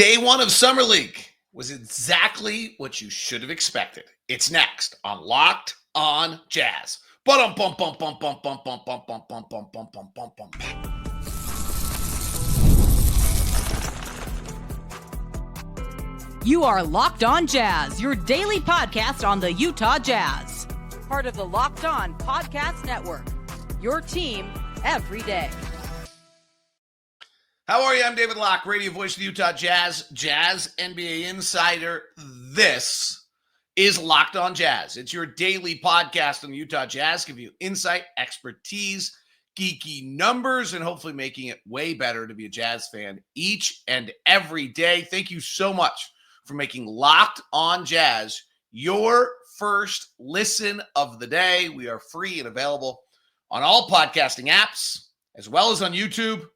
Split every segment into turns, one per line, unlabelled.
Day one of Summer League was exactly what you should have expected. It's next on Locked on Jazz. Bum bum bum bum bum bum bum bum bum bum bum bum bum bum bum.
You are Locked on Jazz, your daily podcast on the Utah Jazz. Part of the Locked on Podcast Network. Your team every day.
How are you? I'm David Locke, radio voice of the Utah Jazz, Jazz NBA insider. This is Locked on Jazz. It's your daily podcast on the Utah Jazz, giving you insight, expertise, geeky numbers, and hopefully making it way better to be a Jazz fan each and every day. Thank you so much for making Locked on Jazz your first listen of the day. We are free and available on all podcasting apps, as well as on YouTube.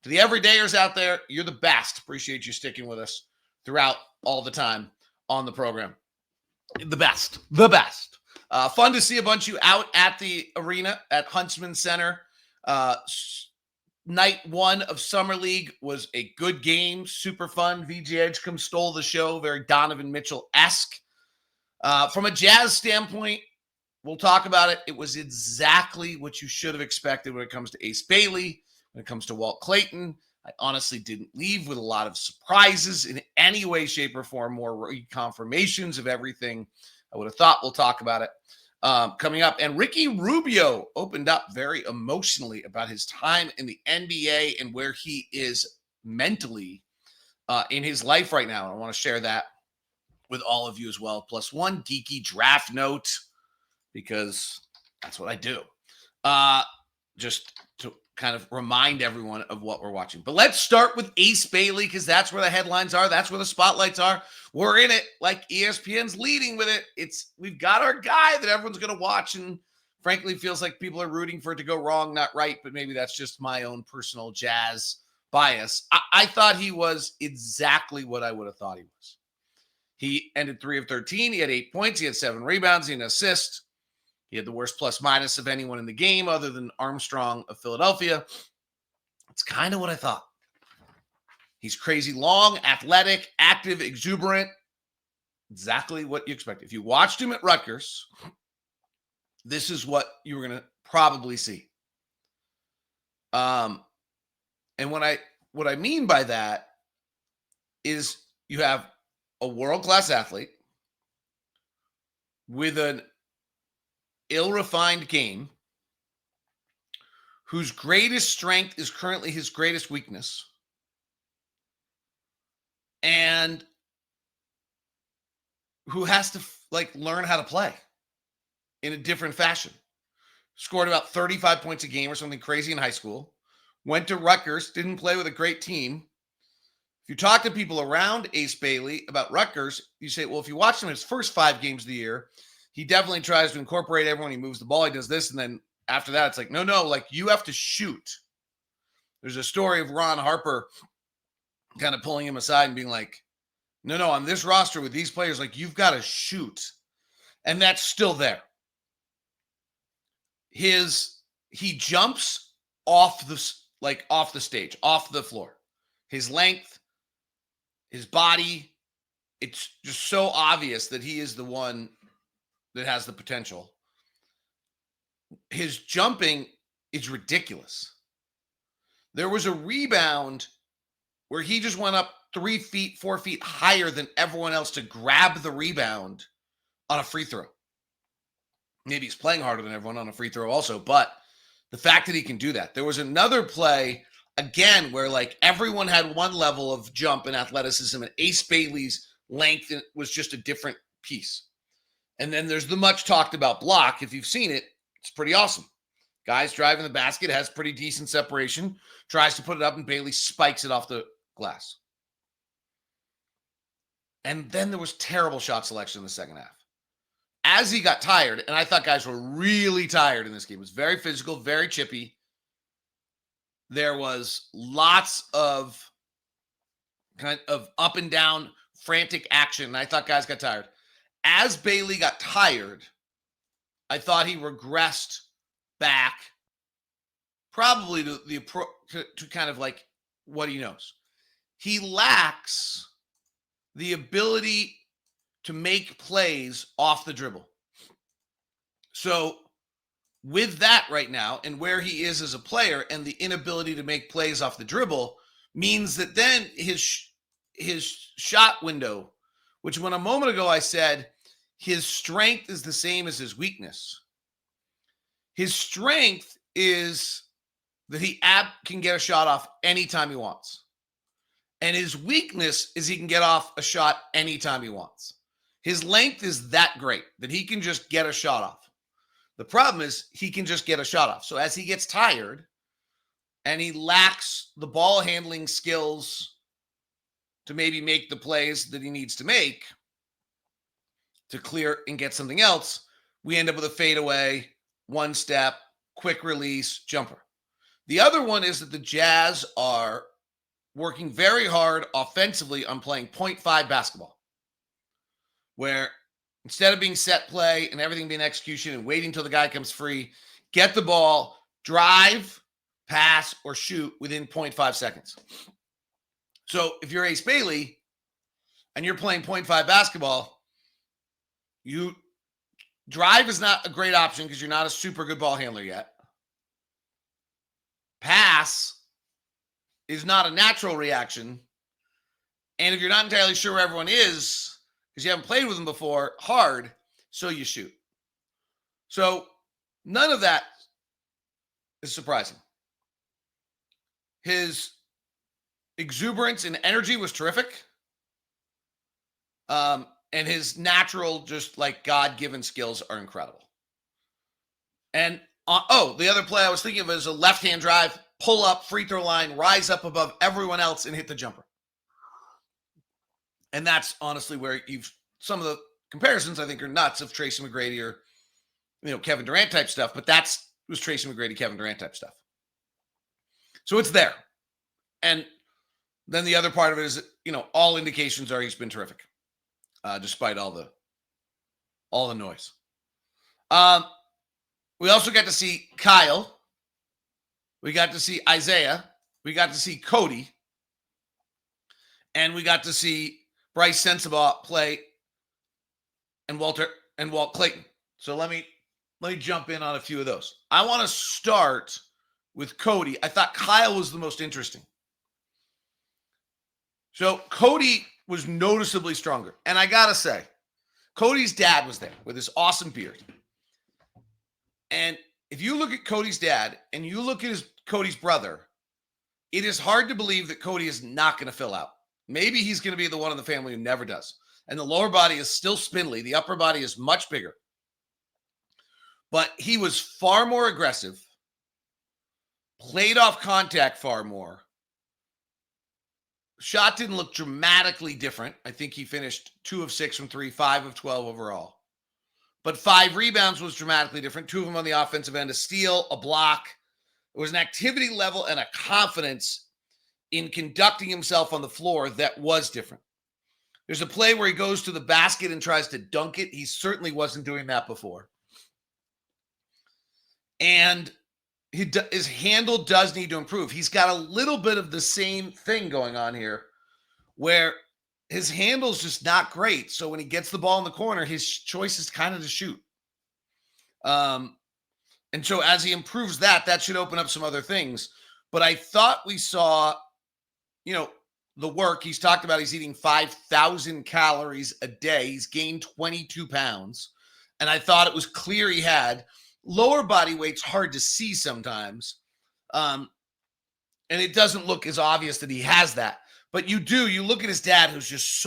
To the everydayers out there, you're the best. Appreciate you sticking with us throughout all the time on the program. The best. Fun to see a bunch of you out at the arena at Huntsman Center. Night one of Summer League was a good game. Super fun. VJ Edgecombe stole the show. Very Donovan Mitchell-esque. From a Jazz standpoint, we'll talk about it. It was exactly what you should have expected when it comes to Ace Bailey. When it comes to Walt Clayton, I honestly didn't leave with a lot of surprises in any way, shape, or form, more reconfirmations of everything I would have thought. We'll talk about it coming up. And Ricky Rubio opened up very emotionally about his time in the NBA and where he is mentally in his life right now. And I want to share that with all of you as well. Plus one geeky draft note, because that's what I do. Just to kind of remind everyone of what we're watching. But let's start with Ace Bailey, because that's where the headlines are. That's where the spotlights are. We're in it, like ESPN's leading with it. We've got our guy that everyone's going to watch, and frankly feels like people are rooting for it to go wrong, not right, but maybe that's just my own personal Jazz bias. I thought he was exactly what I would have thought he was. He ended 3 of 13. He had 8 points. He had 7 rebounds. He had an assist. He had the worst plus-minus of anyone in the game other than Armstrong of Philadelphia. It's kind of what I thought. He's crazy long, athletic, active, exuberant. Exactly what you expect. If you watched him at Rutgers, this is what you were going to probably see. And what I mean by that is you have a world-class athlete with an ill-refined game, whose greatest strength is currently his greatest weakness, and who has to learn how to play in a different fashion. Scored about 35 points a game or something crazy in high school. Went to Rutgers, didn't play with a great team. If you talk to people around Ace Bailey about Rutgers, you say, well, if you watch him in his first 5 games of the year, he definitely tries to incorporate everyone. He moves the ball. He does this. And then after that, it's like, no, you have to shoot. There's a story of Ron Harper kind of pulling him aside and being like, no, on this roster with these players, you've got to shoot. And that's still there. He jumps off the stage, off the floor. His length, his body, it's just so obvious that he is the one that has the potential. His jumping is ridiculous. There was a rebound where he just went up 3 feet, 4 feet higher than everyone else to grab the rebound on a free throw. Maybe he's playing harder than everyone on a free throw also, but the fact that he can do that. There was another play, again, where everyone had one level of jump and athleticism, and Ace Bailey's length was just a different piece. And then there's the much talked about block. If you've seen it, it's pretty awesome. Guys driving the basket, has pretty decent separation, tries to put it up, and Bailey spikes it off the glass. And then there was terrible shot selection in the second half. As he got tired, and I thought guys were really tired in this game. It was very physical, very chippy. There was lots of kind of up and down frantic action, and I thought guys got tired. As Bailey got tired, I thought he regressed back probably to kind of what he knows. he lacks the ability to make plays off the dribble. So with that right now and where he is as a player and the inability to make plays off the dribble means that then his shot window, which when a moment ago I said his strength is the same as his weakness. His strength is that he can get a shot off anytime he wants. And his weakness is he can get off a shot anytime he wants. His length is that great that he can just get a shot off. The problem is he can just get a shot off. So as he gets tired and he lacks the ball handling skills to maybe make the plays that he needs to make to clear and get something else, we end up with a fadeaway, one step, quick release, jumper. The other one is that the Jazz are working very hard offensively on playing 0.5 basketball, where instead of being set play and everything being execution and waiting until the guy comes free, get the ball, drive, pass, or shoot within 0.5 seconds. So if you're Ace Bailey and you're playing 0.5 basketball, drive is not a great option because you're not a super good ball handler yet. Pass is not a natural reaction. And if you're not entirely sure where everyone is, because you haven't played with them before, hard, so you shoot. So none of that is surprising. His exuberance and energy was terrific. And his natural, just like God-given skills are incredible. And the other play I was thinking of is a left-hand drive, pull up, free throw line, rise up above everyone else and hit the jumper. And that's honestly where some of the comparisons I think are nuts of Tracy McGrady or, Kevin Durant type stuff, but was Tracy McGrady, Kevin Durant type stuff. So it's there. And then the other part of it is, all indications are he's been terrific, despite all the noise. We also got to see Kyle. We got to see Isaiah. We got to see Cody. And we got to see Brice Sensabaugh play and Walt Clayton. So let me jump in on a few of those. I want to start with Cody. I thought Kyle was the most interesting. So Cody was noticeably stronger. And I got to say, Cody's dad was there with his awesome beard. And if you look at Cody's dad and you look at Cody's brother, it is hard to believe that Cody is not going to fill out. Maybe he's going to be the one in the family who never does. And the lower body is still spindly. The upper body is much bigger. But he was far more aggressive, played off contact far more. Shot didn't look dramatically different. I think he finished 2 of 6 from 3, 5 of 12 overall. But 5 rebounds was dramatically different. 2 of them on the offensive end, a steal, a block. It was an activity level and a confidence in conducting himself on the floor that was different. There's a play where he goes to the basket and tries to dunk it. He certainly wasn't doing that before. And his handle does need to improve. He's got a little bit of the same thing going on here where his handle's just not great. So when he gets the ball in the corner, his choice is kind of to shoot. And so as he improves that should open up some other things. But I thought we saw, the work. He's talked about he's eating 5,000 calories a day. He's gained 22 pounds. And I thought it was clear he had. Lower body weight's hard to see sometimes. And it doesn't look as obvious that he has that. But you look at his dad, who's just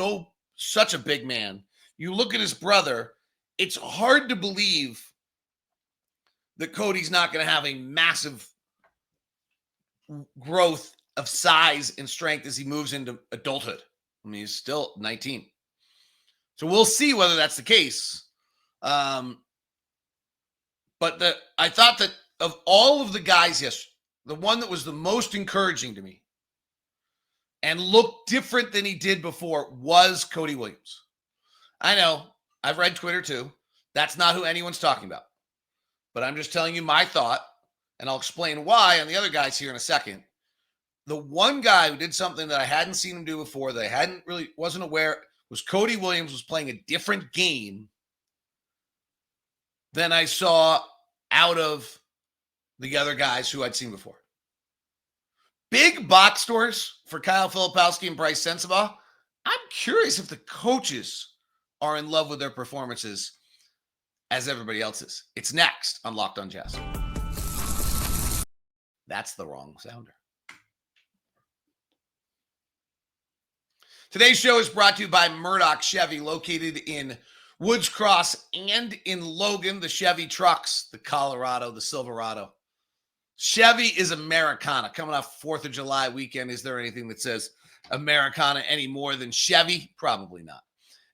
such a big man. You look at his brother, it's hard to believe that Cody's not going to have a massive growth of size and strength as he moves into adulthood. I mean, he's still 19. So we'll see whether that's the case. But I thought that of all of the guys yesterday, the one that was the most encouraging to me and looked different than he did before was Cody Williams. I know, I've read Twitter too. That's not who anyone's talking about. But I'm just telling you my thought, and I'll explain why on the other guys here in a second. the one guy who did something that I hadn't seen him do before, that I wasn't aware, was Cody Williams was playing a different game than I saw out of the other guys who I'd seen before. Big box scores for Kyle Filipowski and Brice Sensabaugh. I'm curious if the coaches are in love with their performances as everybody else is. It's next on Locked On Jazz. That's the wrong sounder. Today's show is brought to you by Murdoch Chevy, located in Woods Cross and in Logan. The Chevy trucks, the Colorado, the Silverado. Chevy is Americana. Coming off 4th of July weekend, is there anything that says Americana any more than Chevy? Probably not.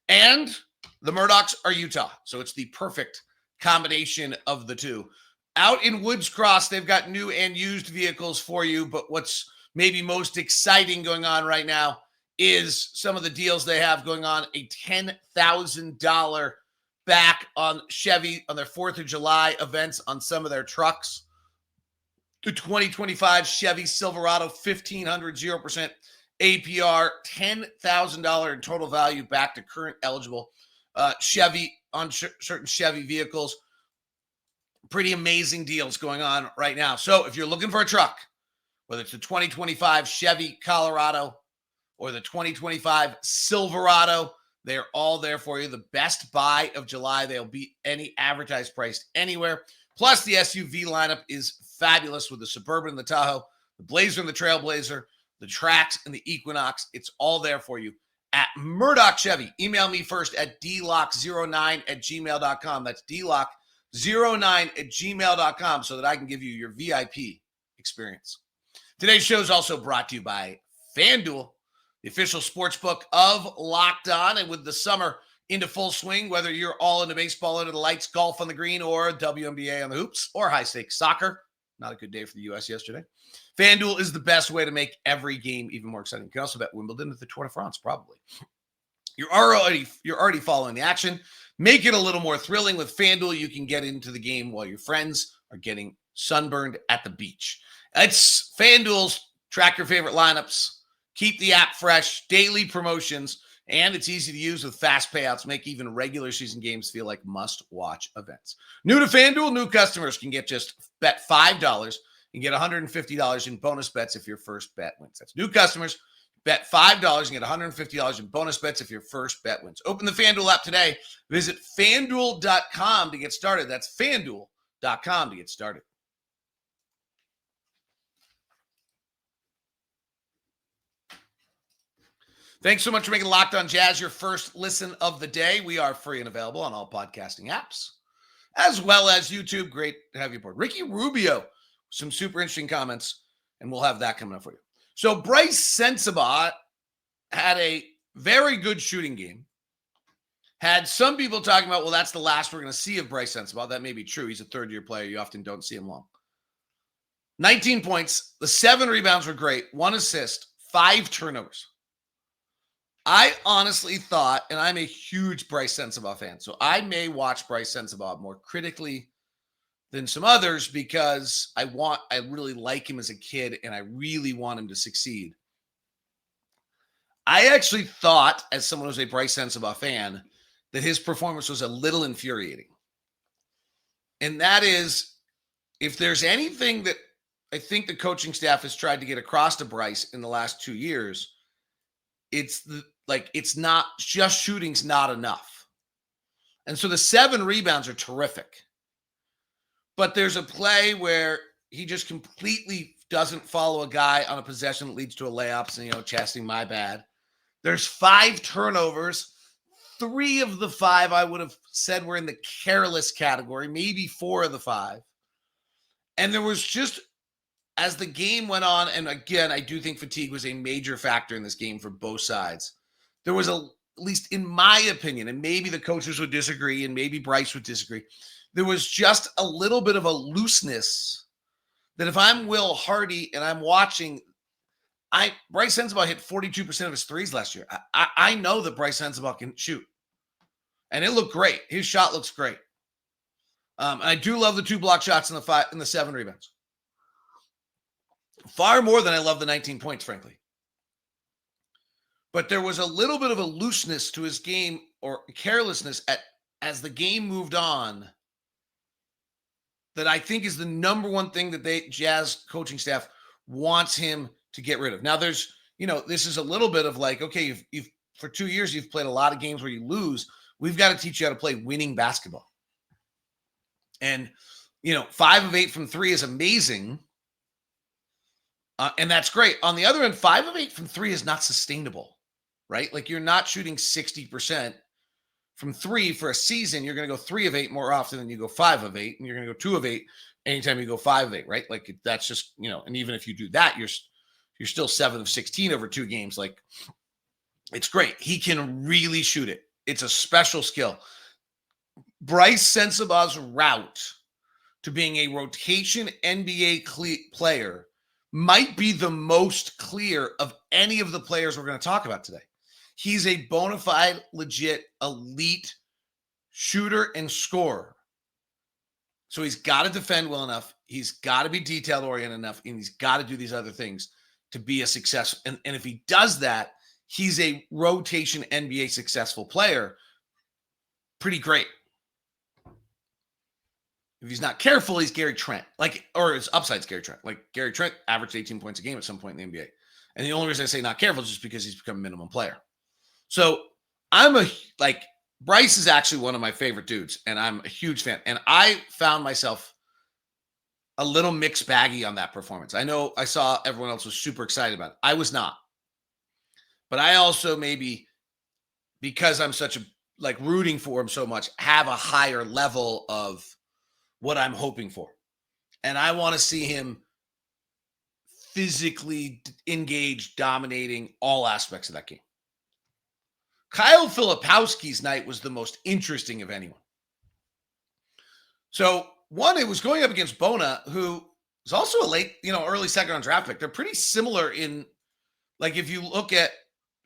And the Murdochs are Utah, so it's the perfect combination of the two. Out in Woods Cross, they've got new and used vehicles for you, but what's maybe most exciting going on right now is some of the deals they have going on. A $10,000 back on Chevy on their 4th of July events on some of their trucks. The 2025 Chevy Silverado, 1,500, 0% APR, $10,000 in total value back to current eligible Chevy on certain Chevy vehicles. Pretty amazing deals going on right now. So if you're looking for a truck, whether it's the 2025 Chevy Colorado or the 2025 Silverado, they're all there for you. The best buy of July. They'll beat any advertised price anywhere. Plus, the SUV lineup is fabulous with the Suburban and the Tahoe, the Blazer and the Trailblazer, the Trax and the Equinox. It's all there for you at Murdoch Chevy. Email me first at dlock09@gmail.com. That's dlock09@gmail.com so that I can give you your VIP experience. Today's show is also brought to you by FanDuel, the official sports book of Locked On. And with the summer into full swing, whether you're all into baseball under the lights, golf on the green, or WNBA on the hoops, or high-stakes soccer, not a good day for the U.S. yesterday, FanDuel is the best way to make every game even more exciting. You can also bet Wimbledon at the Tour de France, probably. You're already following the action. Make it a little more thrilling with FanDuel. You can get into the game while your friends are getting sunburned at the beach. It's FanDuel's track your favorite lineups, keep the app fresh, daily promotions, and it's easy to use with fast payouts. Make even regular season games feel like must-watch events. New to FanDuel, new customers can bet $5 and get $150 in bonus bets if your first bet wins. That's new customers. Bet $5 and get $150 in bonus bets if your first bet wins. Open the FanDuel app today. Visit FanDuel.com to get started. That's FanDuel.com to get started. Thanks so much for making Locked On Jazz your first listen of the day. We are free and available on all podcasting apps, as well as YouTube. Great to have you aboard. Ricky Rubio, some super interesting comments, and we'll have that coming up for you. So Brice Sensabaugh had a very good shooting game. Had some people talking about, well, that's the last we're going to see of Brice Sensabaugh. That may be true. He's a third-year player. You often don't see him long. 19 points. The 7 rebounds were great. 1 assist. 5 turnovers. I honestly thought, and I'm a huge Brice Sensabaugh fan, so I may watch Brice Sensabaugh more critically than some others because I really like him as a kid and I really want him to succeed. I actually thought, as someone who's a Brice Sensabaugh fan, that his performance was a little infuriating. And that is, if there's anything that I think the coaching staff has tried to get across to Brice in the last 2 years, it's not just shooting's not enough. And so the 7 rebounds are terrific. But there's a play where he just completely doesn't follow a guy on a possession that leads to a layup and, chasing my bad. There's 5 turnovers. 3 of the 5 I would have said were in the careless category, maybe 4 of the 5. And there was just, as the game went on, and again, I do think fatigue was a major factor in this game for both sides. There was, at least in my opinion, and maybe the coaches would disagree and maybe Brice would disagree, there was just a little bit of a looseness that if I'm Will Hardy and I'm watching, Brice Sensabaugh hit 42% of his threes last year. I know that Brice Sensabaugh can shoot. And it looked great. His shot looks great. And I do love the 2 block shots and the 7 rebounds. Far more than I love the 19 points, frankly. But there was a little bit of a looseness to his game, or carelessness as the game moved on, that I think is the number one thing that Jazz coaching staff wants him to get rid of. Now there's, this is a little bit of like, okay, you've for 2 years, you've played a lot of games where you lose. We've got to teach you how to play winning basketball. And, 5 of 8 from 3 is amazing. And that's great. On the other end, 5 of 8 from 3 is not sustainable, right? Like, you're not shooting 60% from 3 for a season. You're going to go 3 of 8 more often than you go 5 of 8. And you're going to go 2 of 8 anytime you go 5 of 8, right? Like, that's just, and even if you do that, you're still 7 of 16 over 2 games. Like, it's great. He can really shoot it. It's a special skill. Brice Sensabaugh's route to being a rotation NBA player might be the most clear of any of the players we're going to talk about today. He's a bona fide, legit, elite shooter and scorer. So he's got to defend well enough. He's got to be detail-oriented enough, and he's got to do these other things to be a success. And if he does that, he's a rotation NBA successful player. Pretty great. If he's not careful, he's Gary Trent. Or his upside's Gary Trent. Like, Gary Trent averaged 18 points a game at some point in the NBA. And the only reason I say not careful is just because he's become a minimum player. So Brice is actually one of my favorite dudes, and I'm a huge fan. And I found myself a little mixed baggy on that performance. I know I saw everyone else was super excited about it. I was not. But I also, maybe because I'm such rooting for him so much, have a higher level of what I'm hoping for. And I want to see him physically engaged, dominating all aspects of that game. Kyle Filipowski's night was the most interesting of anyone. So, one, it was going up against Bona, who is also a late, early second round draft pick. They're pretty similar in, if you look at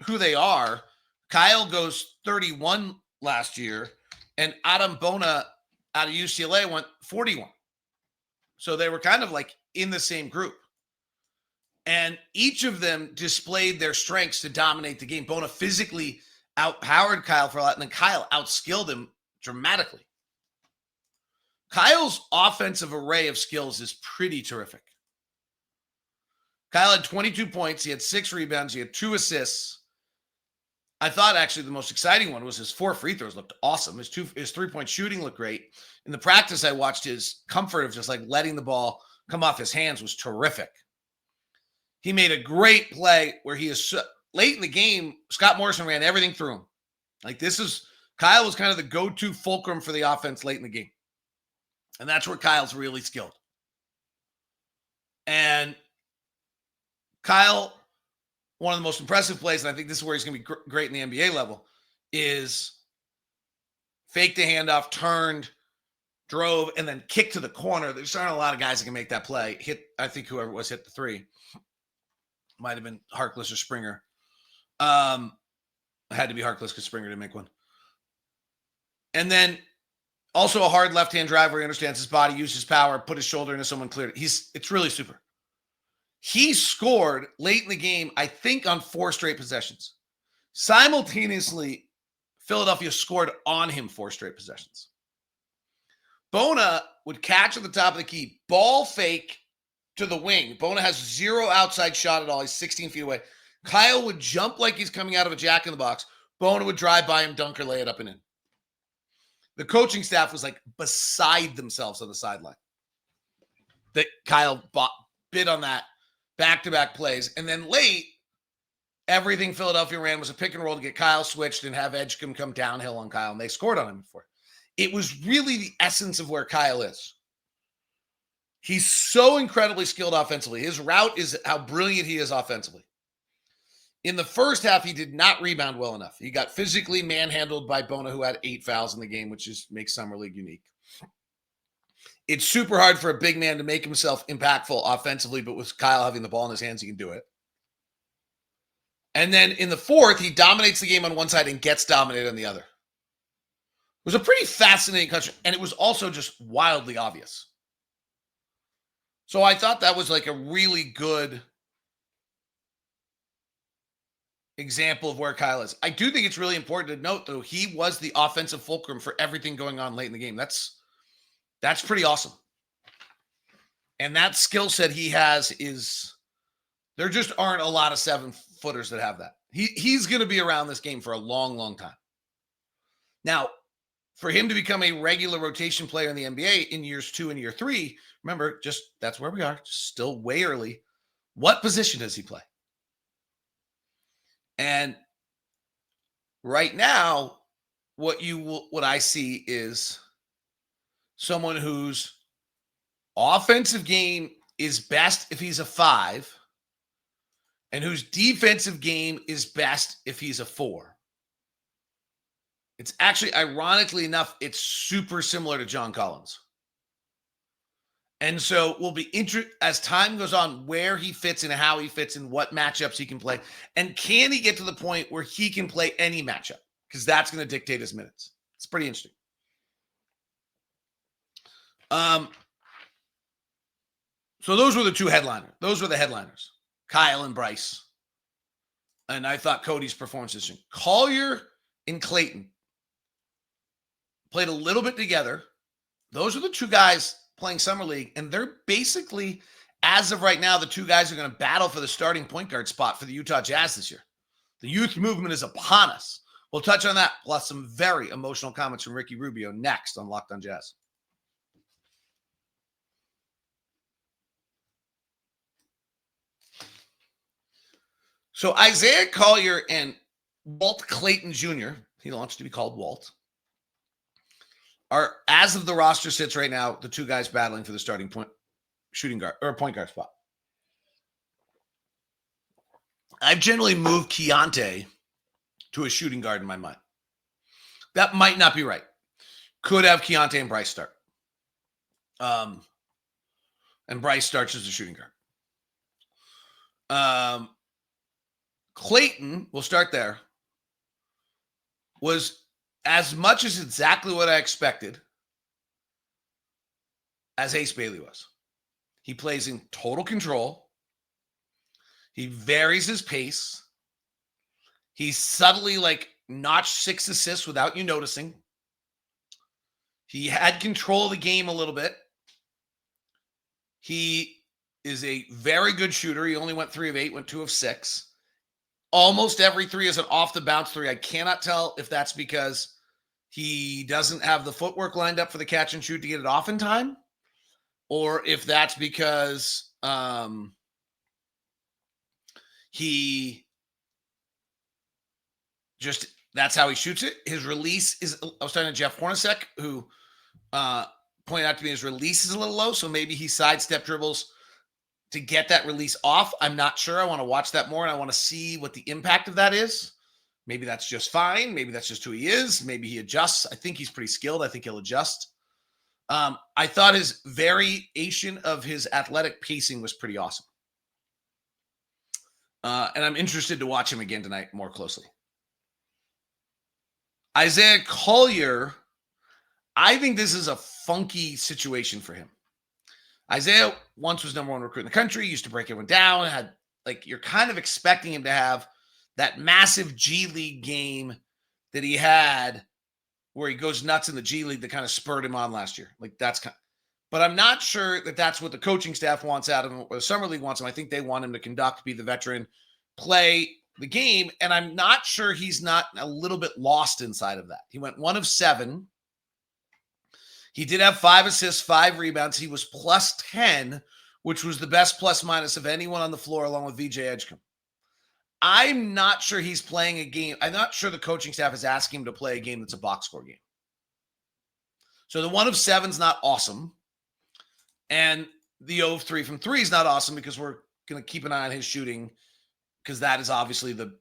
who they are. Kyle goes 31 last year, and Adam Bona out of UCLA went 41. So they were kind of in the same group. And each of them displayed their strengths to dominate the game. Bona physically outpowered Kyle for a lot, and then Kyle outskilled him dramatically. Kyle's offensive array of skills is pretty terrific. Kyle had 22 points. He had 6 rebounds. He had 2 assists. I thought actually the most exciting one was his 4 free throws looked awesome. His 3-point shooting looked great. In the practice I watched, his comfort of just letting the ball come off his hands was terrific. He made a great play where he is late in the game. Scott Morrison ran everything through him. Kyle was kind of the go-to fulcrum for the offense late in the game. And that's where Kyle's really skilled. And Kyle, one of the most impressive plays, and I think this is where he's going to be great in the NBA level, is fake the handoff, turned, drove, and then kicked to the corner. There's not a lot of guys that can make that play. I think whoever it was hit the 3. Might have been Harkless or Springer. It had to be Harkless because Springer didn't make one. And then also a hard left-hand drive where he understands his body, used his power, put his shoulder into someone, cleared it. It's really super. He scored late in the game, I think, on 4 straight possessions. Simultaneously, Philadelphia scored on him 4 straight possessions. Bona would catch at the top of the key, ball fake to the wing. Bona has 0 outside shot at all. He's 16 feet away. Kyle would jump like he's coming out of a jack-in-the-box. Bona would drive by him, dunk or lay it up and in. The coaching staff was beside themselves on the sideline. That Kyle bid on that back-to-back plays. And then late, everything Philadelphia ran was a pick and roll to get Kyle switched and have Edgecombe come downhill on Kyle, and they scored on him before. It was really the essence of where Kyle is. He's so incredibly skilled offensively. His route is how brilliant he is offensively. In the first half, he did not rebound well enough. He got physically manhandled by Bona, who had 8 fouls in the game, which makes Summer League unique. It's super hard for a big man to make himself impactful offensively, but with Kyle having the ball in his hands, he can do it. And then in the fourth, he dominates the game on one side and gets dominated on the other. It was a pretty fascinating country, and it was also just wildly obvious. So I thought that was like a really good example of where Kyle is. I do think it's really important to note, though, he was the offensive fulcrum for everything going on late in the game. That's pretty awesome. And that skill set he has is, there just aren't a lot of 7-footers that have that. He's going to be around this game for a long, long time. Now, for him to become a regular rotation player in the NBA in years 2 and year 3, remember, just that's where we are, still way early. What position does he play? And right now, what I see is someone whose offensive game is best if he's a 5, and whose defensive game is best if he's a 4. It's actually, ironically enough, it's super similar to John Collins. And so we'll be interested as time goes on where he fits and how he fits and what matchups he can play. And can he get to the point where he can play any matchup? Because that's going to dictate his minutes. It's pretty interesting. So those were the two headliners. Those were the headliners, Kyle and Brice. And I thought Cody's performance is interesting. Collier and Clayton played a little bit together. Those are the two guys playing Summer League, and they're basically, as of right now, the two guys are going to battle for the starting point guard spot for the Utah Jazz this year. The youth movement is upon us. We'll touch on that, plus some very emotional comments from Ricky Rubio next on Locked on Jazz. So Isaiah Collier and Walt Clayton Jr., he wants to be called Walt, are, as of the roster sits right now, the two guys battling for the starting shooting guard or point guard spot. I've generally moved Keontae to a shooting guard in my mind. That might not be right. Could have Keontae and Brice start. And Brice starts as a shooting guard. Clayton, we'll start there, was as much as exactly what I expected as Ace Bailey was. He plays in total control. He varies his pace. He subtly notched 6 assists without you noticing. He had control of the game a little bit. He is a very good shooter. He only went 3 of 8, went 2 of 6. Almost every 3 is an off-the-bounce 3. I cannot tell if that's because he doesn't have the footwork lined up for the catch and shoot to get it off in time, or if that's because he just, that's how he shoots it. His release is, I was talking to Jeff Hornacek, who pointed out to me his release is a little low, so maybe he sidestep dribbles to get that release off. I'm not sure. I want to watch that more, and I want to see what the impact of that is. Maybe that's just fine. Maybe that's just who he is. Maybe he adjusts. I think he's pretty skilled. I think he'll adjust. I thought his variation of his athletic pacing was pretty awesome. And I'm interested to watch him again tonight more closely. Isaiah Collier, I think this is a funky situation for him. Isaiah once was number 1 recruit in the country, used to break everyone down, had, you're kind of expecting him to have that massive G League game that he had where he goes nuts in the G League that kind of spurred him on last year. But I'm not sure that that's what the coaching staff wants out of him, or the Summer League wants him. I think they want him to conduct, be the veteran, play the game, and I'm not sure he's not a little bit lost inside of that. He went 1 of 7. He did have 5 assists, 5 rebounds. He was plus 10, which was the best plus minus of anyone on the floor, along with VJ Edgecombe. I'm not sure he's playing a game. I'm not sure the coaching staff is asking him to play a game that's a box score game. So the 1 of 7 is not awesome. And the 0 of 3 from 3 is not awesome, because we're going to keep an eye on his shooting, because that is obviously the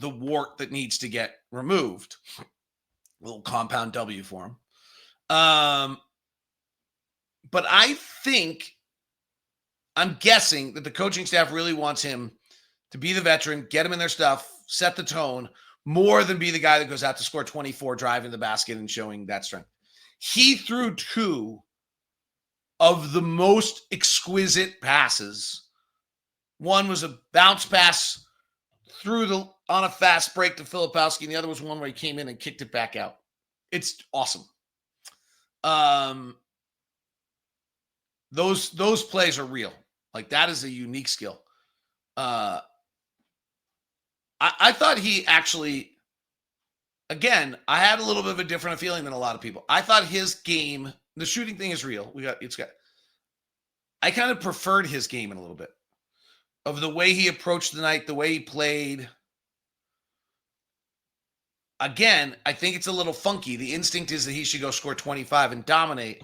wart that needs to get removed. A little compound W for him. But I'm guessing that the coaching staff really wants him to be the veteran, get him in their stuff, set the tone, more than be the guy that goes out to score 24, driving the basket and showing that strength. He threw 2 of the most exquisite passes. One was a bounce pass on a fast break to Filipowski, and the other was one where he came in and kicked it back out. It's awesome. Those plays are real. Like, that is a unique skill. I thought he actually, again, I had a little bit of a different feeling than a lot of people. I thought his game, the shooting thing is real. I kind of preferred his game in a little bit of the way he approached the night, the way he played. Again, I think it's a little funky. The instinct is that he should go score 25 and dominate.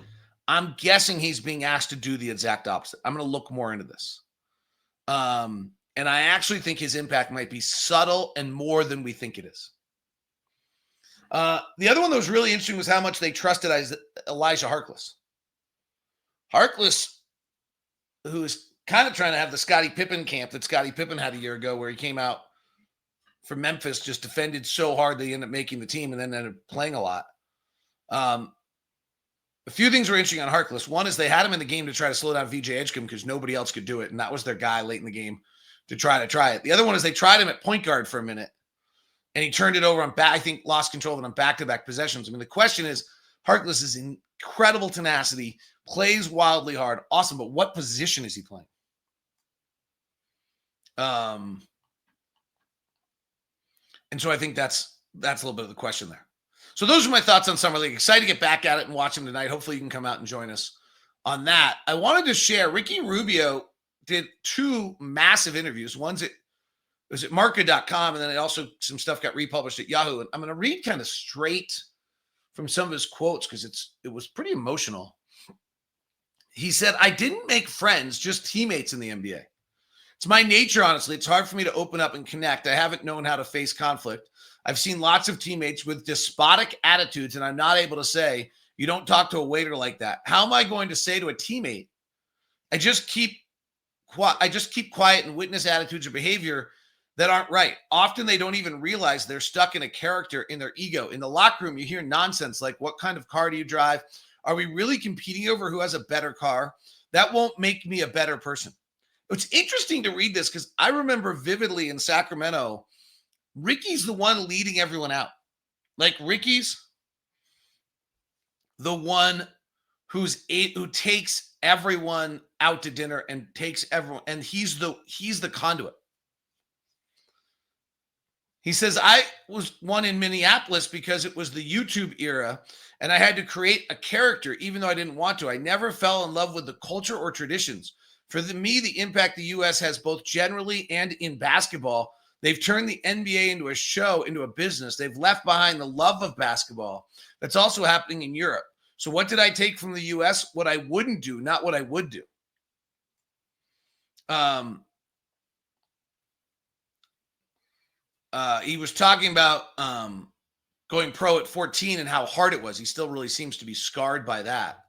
I'm guessing he's being asked to do the exact opposite. I'm going to look more into this. And I actually think his impact might be subtle and more than we think it is. The other one that was really interesting was how much they trusted Elijah Harkless. Harkless, who is kind of trying to have the Scottie Pippen camp that Scottie Pippen had a year ago, where he came out from Memphis, just defended so hard they ended up making the team and then ended up playing a lot. A few things were interesting on Harkless. One is they had him in the game to try to slow down VJ Edgecombe because nobody else could do it, and that was their guy late in the game to try it. The other one is they tried him at point guard for a minute, and he turned it over on back. I think lost control of it on back-to-back possessions. I mean, the question is, Harkless is incredible tenacity, plays wildly hard, awesome, but what position is he playing? And so I think that's a little bit of the question there. So those are my thoughts on Summer League. Excited to get back at it and watch them tonight. Hopefully you can come out and join us on that. I wanted to share, Ricky Rubio did 2 massive interviews. One's at marca.com, and then also some stuff got republished at Yahoo. And I'm going to read kind of straight from some of his quotes because it was pretty emotional. He said, "I didn't make friends, just teammates in the NBA. It's my nature, honestly. It's hard for me to open up and connect. I haven't known how to face conflict. I've seen lots of teammates with despotic attitudes, and I'm not able to say, you don't talk to a waiter like that. How am I going to say to a teammate, I just keep quiet and witness attitudes or behavior that aren't right? Often they don't even realize they're stuck in a character in their ego. In the locker room, you hear nonsense like, what kind of car do you drive? Are we really competing over who has a better car? That won't make me a better person." It's interesting to read this because I remember vividly in Sacramento, Ricky's the one leading everyone out. Like, Ricky's the one who takes everyone out to dinner and takes everyone, and he's the conduit. He says, "I was one in Minneapolis because it was the YouTube era, and I had to create a character even though I didn't want to. I never fell in love with the culture or traditions. For me, the impact the U.S. has both generally and in basketball, they've turned the NBA into a show, into a business. They've left behind the love of basketball. That's also happening in Europe. So what did I take from the U.S.? What I wouldn't do, not what I would do." He was talking about going pro at 14 and how hard it was. He still really seems to be scarred by that.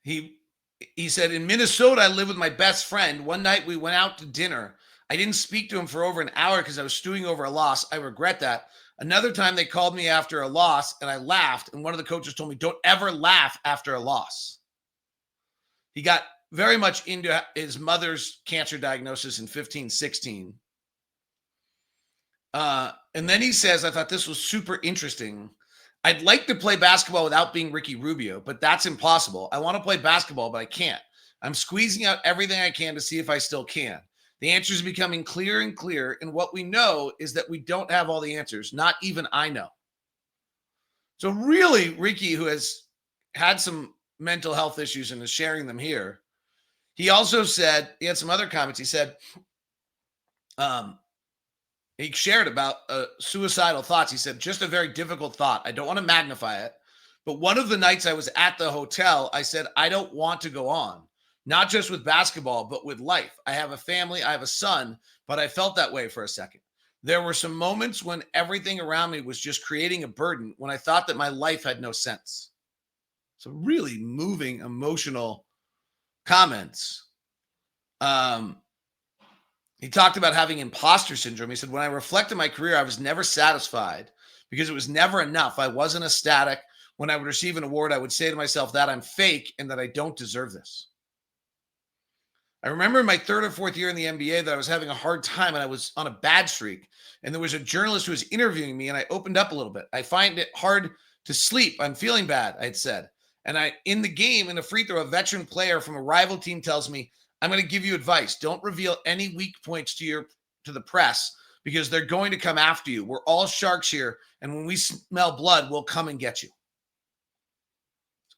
He said, "In Minnesota, I live with my best friend. One night we went out to dinner. I didn't speak to him for over an hour because I was stewing over a loss. I regret that. Another time they called me after a loss and I laughed. And one of the coaches told me, don't ever laugh after a loss." He got very much into his mother's cancer diagnosis in 15, 16. And then he says, I thought this was super interesting. "I'd like to play basketball without being Ricky Rubio, but that's impossible. I want to play basketball, but I can't. I'm squeezing out everything I can to see if I still can. The answer is becoming clearer and clearer, and what we know is that we don't have all the answers. Not even I know." So really, Ricky, who has had some mental health issues and is sharing them here, he also said, he had some other comments. He said, he shared about suicidal thoughts. He said, "Just a very difficult thought. I don't want to magnify it, but one of the nights I was at the hotel, I said, I don't want to go on, not just with basketball, but with life. I have a family, I have a son, but I felt that way for a second. There were some moments when everything around me was just creating a burden, when I thought that my life had no sense." So really moving, emotional comments. He talked about having imposter syndrome. He said, "When I reflect on my career, I was never satisfied because it was never enough. I wasn't ecstatic when I would receive an award, I would say to myself that I'm fake and that I don't deserve this. I remember in my third or fourth year in the NBA that I was having a hard time and I was on a bad streak. And there was a journalist who was interviewing me and I opened up a little bit. I find it hard to sleep. I'm feeling bad, I had said. And in the game, in a free throw, a veteran player from a rival team tells me, I'm going to give you advice. Don't reveal any weak points to the press because they're going to come after you. We're all sharks here. And when we smell blood, we'll come and get you.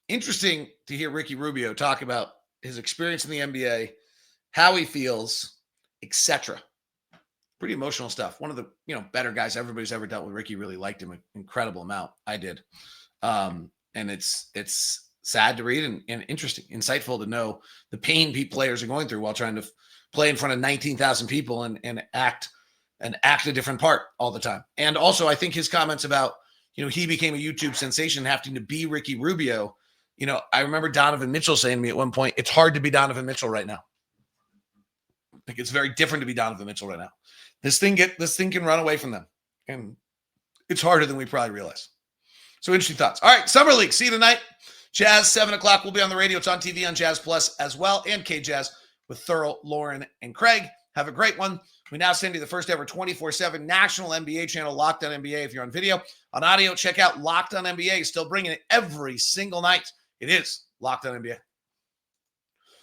Interesting to hear Ricky Rubio talk about his experience in the NBA, how he feels, etc. Pretty emotional stuff. One of the better guys everybody's ever dealt with. Ricky really liked him an incredible amount. I did. And it's sad to read and interesting, insightful to know the pain players are going through while trying to play in front of 19,000 people and act a different part all the time. And also, I think his comments about, he became a YouTube sensation having to be Ricky Rubio. I remember Donovan Mitchell saying to me at one point, it's hard to be Donovan Mitchell right now. I think it's very different to be Donovan Mitchell right now. This thing can run away from them. And it's harder than we probably realize. So interesting thoughts. All right, Summer League. See you tonight. Jazz, 7 o'clock. We'll be on the radio. It's on TV on Jazz Plus as well. And K-Jazz with Thurl, Lauren, and Craig. Have a great one. We now send you the first ever 24/7 national NBA channel, Locked On NBA, if you're on video. On audio, check out Locked On NBA. Still bringing it every single night. It is Locked On NBA.